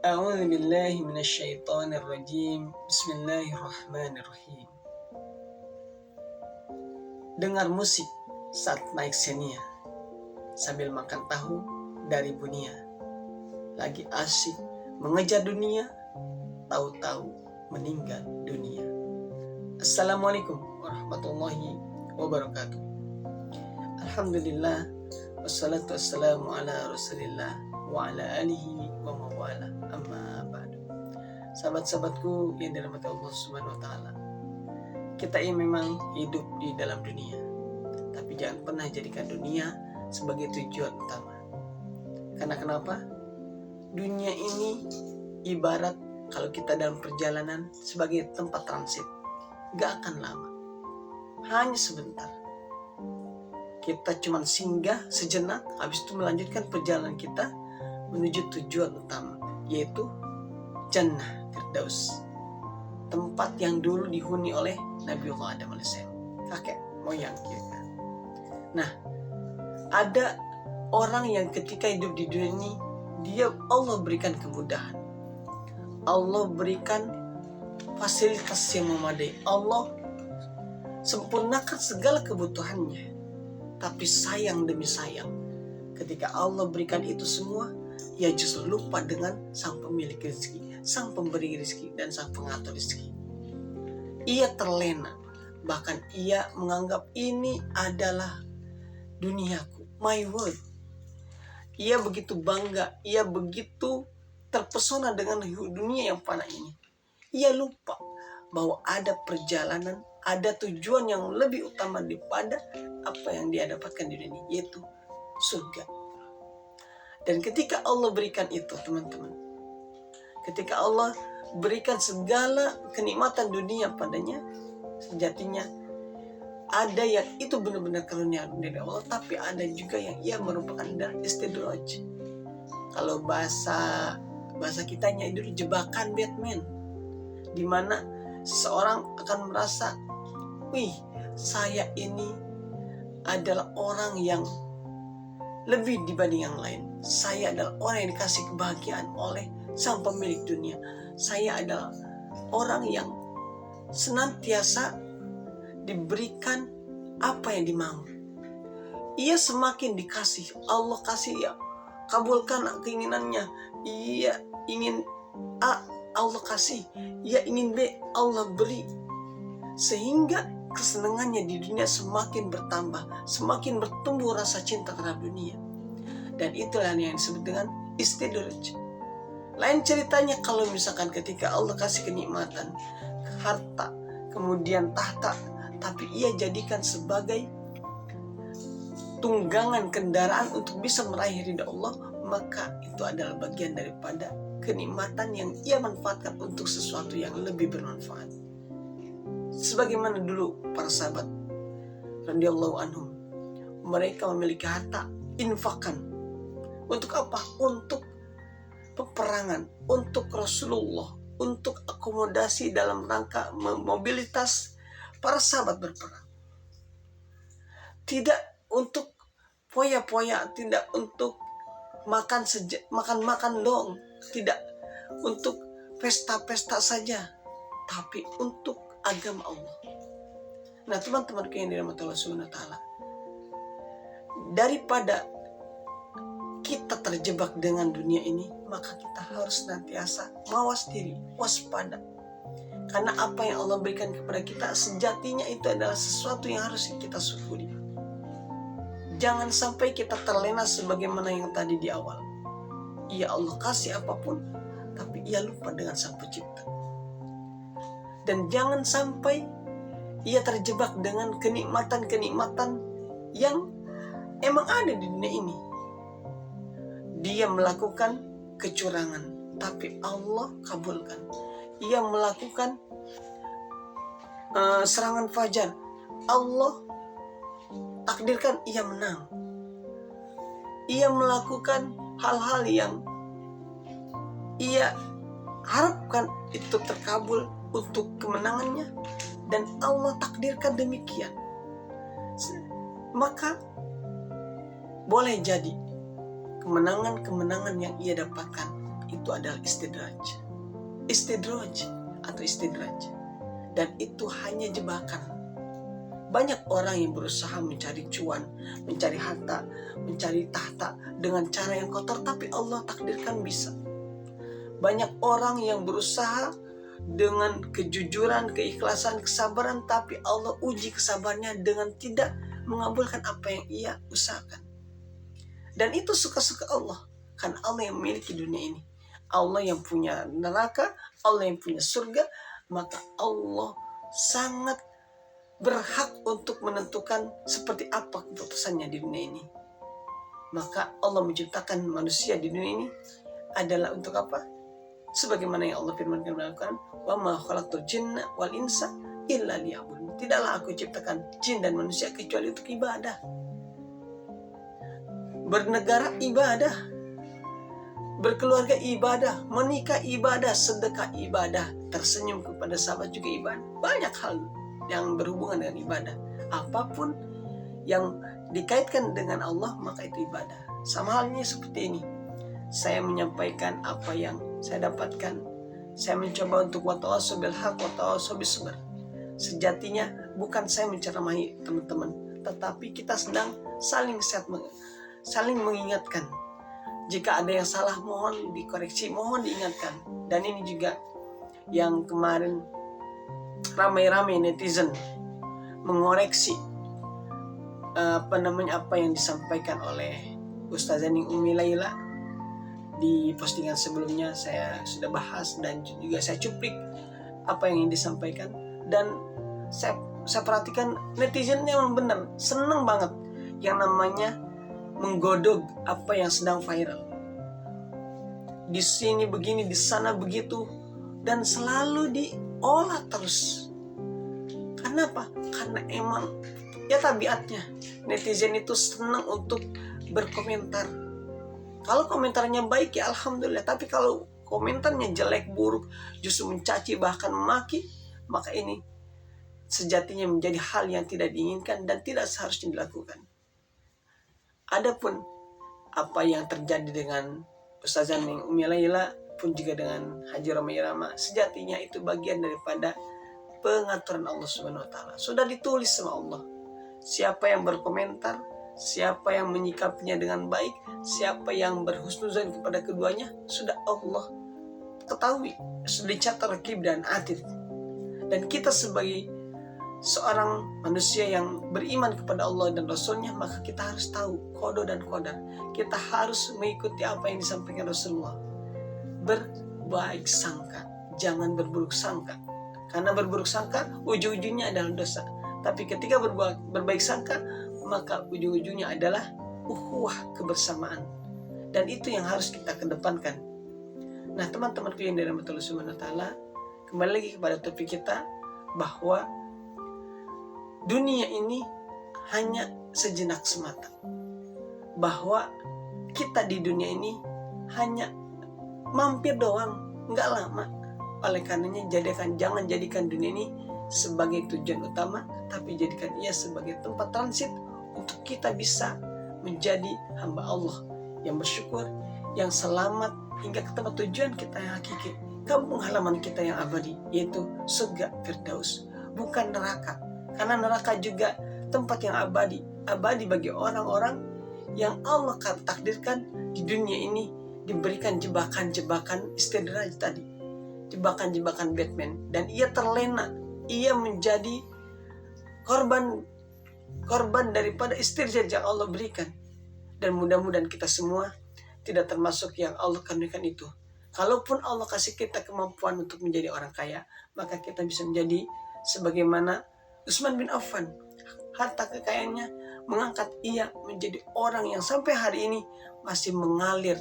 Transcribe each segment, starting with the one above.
A'udzu billahi minasyaitonir rajim. Bismillahirrahmanirrahim. Dengar musik saat naik senia, sambil makan tahu dari bunia. Lagi asyik mengejar dunia, tahu-tahu meninggal dunia. Assalamualaikum warahmatullahi wabarakatuh. Alhamdulillah, wassalatu wassalamu ala rasulillah wa ala alihi wa mawala, amma ba'du. Sahabat-sahabatku yang dirahmati Allah Subhanahu wa taala, kita ini memang hidup di dalam dunia, tapi jangan pernah jadikan dunia sebagai tujuan utama. Karena kenapa? Dunia ini ibarat kalau kita dalam perjalanan sebagai tempat transit, gak akan lama, hanya sebentar. Kita cuma singgah sejenak, habis itu melanjutkan perjalanan kita menuju tujuan utama, yaitu Jannah Firdaus, tempat yang dulu dihuni oleh Nabiullah Adam alaihissalam, kakek moyang kita. Nah, ada orang yang ketika hidup di dunia ini, Allah berikan kemudahan, Allah berikan fasilitas yang memadai, Allah sempurnakan segala kebutuhannya. Tapi sayang demi sayang, ketika Allah berikan itu semua, ia justru lupa dengan sang pemilik rezeki, sang pemberi rezeki, dan sang pengatur rezeki. Ia terlena, bahkan ia menganggap ini adalah duniaku, my world. Ia begitu bangga, ia begitu terpesona dengan dunia yang fana ini. Ia lupa bahwa ada perjalanan, ada tujuan yang lebih utama daripada apa yang dia dapatkan di dunia ini, yaitu surga. Dan ketika Allah berikan itu, teman-teman, ketika Allah berikan segala kenikmatan dunia padanya, sejatinya ada yang itu benar-benar karunia dari Allah, tapi ada juga yang ia merupakan istidraj. Kalau bahasa kitanya itu jebakan Batman, di mana seseorang akan merasa, wih, saya ini adalah orang yang lebih dibanding yang lain. Saya adalah orang yang dikasih kebahagiaan oleh sang pemilik dunia. Saya adalah orang yang senantiasa diberikan apa yang dimau. Ia semakin dikasih, Allah kasih, ya kabulkan keinginannya. Ia ingin A, Allah kasih. Ia ingin B, Allah beri. Sehingga kesenangannya di dunia semakin bertambah, semakin bertumbuh rasa cinta terhadap dunia. Dan itulah yang disebut dengan istidraj. Lain ceritanya kalau misalkan ketika Allah kasih kenikmatan, harta, kemudian tahta, tapi ia jadikan sebagai tunggangan kendaraan untuk bisa meraih ridha Allah, maka itu adalah bagian daripada kenikmatan yang ia manfaatkan untuk sesuatu yang lebih bermanfaat. Sebagaimana dulu para sahabat radhiyallahu anhum, mereka memiliki harta, infakkan. Untuk apa? Untuk peperangan, untuk Rasulullah, untuk akomodasi dalam rangka mobilitas para sahabat berperang. Tidak untuk poya-poya, tidak untuk makan dong, tidak untuk pesta-pesta saja, tapi untuk agama Allah. Nah, teman-teman yang dirahmati Allah Subhanahu wa taala, daripada kita terjebak dengan dunia ini, maka kita harus senantiasa mawas diri, waspada. Karena apa yang Allah berikan kepada kita sejatinya itu adalah sesuatu yang harus kita syukuri. Jangan sampai kita terlena sebagaimana yang tadi di awal. Ya Allah kasih apapun, tapi ia lupa dengan sang pencipta. Dan jangan sampai ia terjebak dengan kenikmatan-kenikmatan yang emang ada di dunia ini. Dia melakukan kecurangan, tapi Allah kabulkan. Ia melakukan serangan fajar, Allah takdirkan ia menang. Ia melakukan hal-hal yang ia harapkan itu terkabul untuk kemenangannya, dan Allah takdirkan demikian. Maka boleh jadi kemenangan-kemenangan yang ia dapatkan itu adalah istidraj. Istidraj atau istidraj. Dan itu hanya jebakan. Banyak orang yang berusaha mencari cuan, mencari harta, mencari tahta dengan cara yang kotor, tapi Allah takdirkan bisa. Banyak orang yang berusaha dengan kejujuran, keikhlasan, kesabaran, tapi Allah uji kesabarannya dengan tidak mengabulkan apa yang ia usahakan. Dan itu suka-suka Allah, karena Allah yang memiliki dunia ini. Allah yang punya neraka, Allah yang punya surga, maka Allah sangat berhak untuk menentukan seperti apa keputusannya di dunia ini. Maka Allah menciptakan manusia di dunia ini adalah untuk apa? Sebagaimana yang Allah firmankan dalam Al-Quran, wa ma khalaqtul jinna wal insa illa liya'budun. Tidaklah aku ciptakan jin dan manusia kecuali untuk ibadah. Bernegara ibadah, berkeluarga ibadah, menikah ibadah, sedekah ibadah, tersenyum kepada sahabat juga ibadah. Banyak hal yang berhubungan dengan ibadah. Apapun yang dikaitkan dengan Allah, maka itu ibadah. Sama halnya seperti ini. Saya menyampaikan apa yang saya dapatkan. Saya mencoba untuk watawasau bil haq, watawasau bis sabr. Sejatinya bukan saya menceramahi teman-teman, tetapi kita sedang saling mengingatkan. Jika ada yang salah, mohon dikoreksi, mohon diingatkan. Dan ini juga yang kemarin ramai-ramai netizen mengoreksi apa yang disampaikan oleh Ustazah Ning Umi Laila di postingan sebelumnya. Saya sudah bahas dan juga saya cuplik apa yang disampaikan, dan saya perhatikan netizennya memang benar seneng banget yang namanya menggodok apa yang sedang viral. Di sini begini, di sana begitu, dan selalu diolah terus. Kenapa? Karena emang ya tabiatnya netizen itu senang untuk berkomentar. Kalau komentarnya baik ya alhamdulillah, tapi kalau komentarnya jelek, buruk, justru mencaci bahkan memaki, maka ini sejatinya menjadi hal yang tidak diinginkan dan tidak seharusnya dilakukan. Adapun apa yang terjadi dengan Ustazah Ning Umi Laila pun juga dengan Haji Roma Irama, sejatinya itu bagian daripada pengaturan Allah Subhanahu wa taala. Sudah ditulis sama Allah. Siapa yang berkomentar, siapa yang menyikapinya dengan baik, siapa yang berhusnuzan kepada keduanya, sudah Allah ketahui, sudah dicatat rakib dan atid. Dan kita sebagai seorang manusia yang beriman kepada Allah dan Rasulnya, maka kita harus tahu kodo dan qadar. Kita harus mengikuti apa yang disampaikan Rasulullah. Berbaik sangka, jangan berburuk sangka. Karena berburuk sangka ujung-ujungnya adalah dosa. Tapi ketika berbaik sangka, maka ujung-ujungnya adalah ukhuwah, kebersamaan. Dan itu yang harus kita kedepankan. Nah, teman-temanku yang dirahmati Allah Subhanahu wa taala, kembali lagi kepada topik kita, bahwa dunia ini hanya sejenak semata. Bahwa kita di dunia ini hanya mampir doang, nggak lama. Oleh karenanya jangan jadikan dunia ini sebagai tujuan utama, tapi jadikan ia sebagai tempat transit untuk kita bisa menjadi hamba Allah yang bersyukur, yang selamat hingga ke tempat tujuan kita yang hakiki, kampung halaman kita yang abadi, yaitu surga Firdaus, bukan neraka. Karena neraka juga tempat yang abadi bagi orang-orang yang Allah takdirkan di dunia ini diberikan jebakan-jebakan istidraj tadi, jebakan-jebakan Batman, dan ia terlena, ia menjadi korban daripada istidraj yang Allah berikan. Dan mudah-mudahan kita semua tidak termasuk yang Allah karuniakan itu. Kalaupun Allah kasih kita kemampuan untuk menjadi orang kaya, maka kita bisa menjadi sebagaimana Utsman bin Affan. Harta kekayaannya mengangkat ia menjadi orang yang sampai hari ini masih mengalir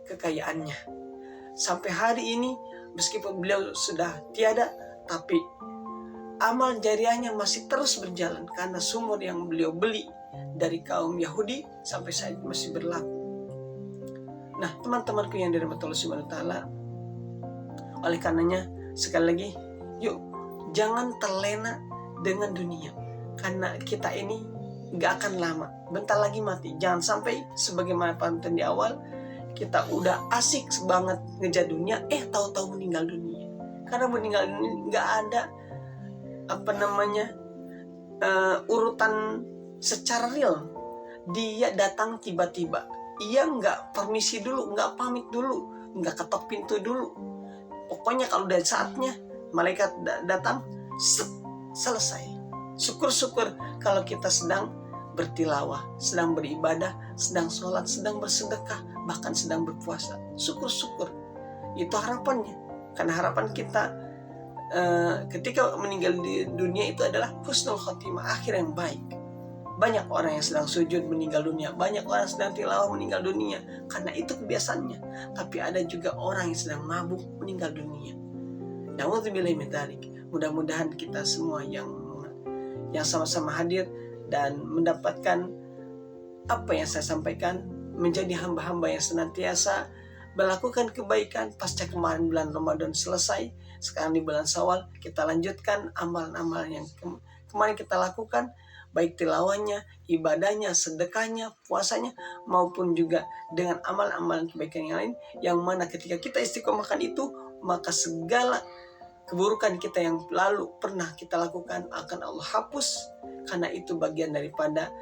kekayaannya. Sampai hari ini meskipun beliau sudah tiada, tapi amal jariahnya masih terus berjalan karena sumur yang beliau beli dari kaum Yahudi sampai saat ini masih berlaku. Nah, teman-temanku yang dirahmati Allah Subhanahu wa taala, oleh karenanya sekali lagi, yuk jangan terlena dengan dunia, karena kita ini gak akan lama, bentar lagi mati. Jangan sampai sebagaimana pantun di awal, kita udah asik banget ngejar dunia, tahu-tahu meninggal dunia. Karena meninggal dunia nggak ada urutan secara real. Dia datang tiba-tiba. Ia nggak permisi dulu, nggak pamit dulu, nggak ketok pintu dulu. Pokoknya kalau udah saatnya malaikat datang, selesai. Syukur-syukur kalau kita sedang bertilawah, sedang beribadah, sedang sholat, sedang bersedekah, bahkan sedang berpuasa. Syukur-syukur. Itu harapannya. Karena harapan kita ketika meninggal di dunia itu adalah husnul khotimah, akhir yang baik. Banyak orang yang sedang sujud meninggal dunia, banyak orang yang sedang tilawah meninggal dunia, karena itu kebiasaannya. Tapi ada juga orang yang sedang mabuk meninggal dunia. Na'udzubillahi min dzalik. Mudah-mudahan kita semua yang sama-sama hadir dan mendapatkan apa yang saya sampaikan, menjadi hamba-hamba yang senantiasa melakukan kebaikan. Pasca kemarin bulan Ramadan selesai, sekarang di bulan Syawal kita lanjutkan amalan-amalan yang kemarin kita lakukan, baik tilawahnya, ibadahnya, sedekahnya, puasanya, maupun juga dengan amalan-amalan kebaikan yang lain, yang mana ketika kita istiqomahkan itu, maka segala keburukan kita yang lalu pernah kita lakukan akan Allah hapus. Karena itu bagian daripada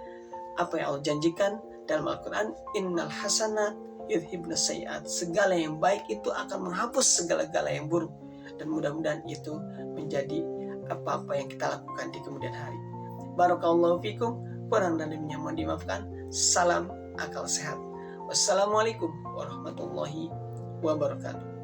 apa yang Allah janjikan dalam Al-Quran, innal hasanat yudhibnas sayiat. Segala yang baik itu akan menghapus segala-gala yang buruk. Dan mudah-mudahan itu menjadi apa-apa yang kita lakukan di kemudian hari. Barakallahu fikum. Kurang dan lebihnya mohon dimaafkan. Salam akal sehat. Wassalamualaikum warahmatullahi wabarakatuh.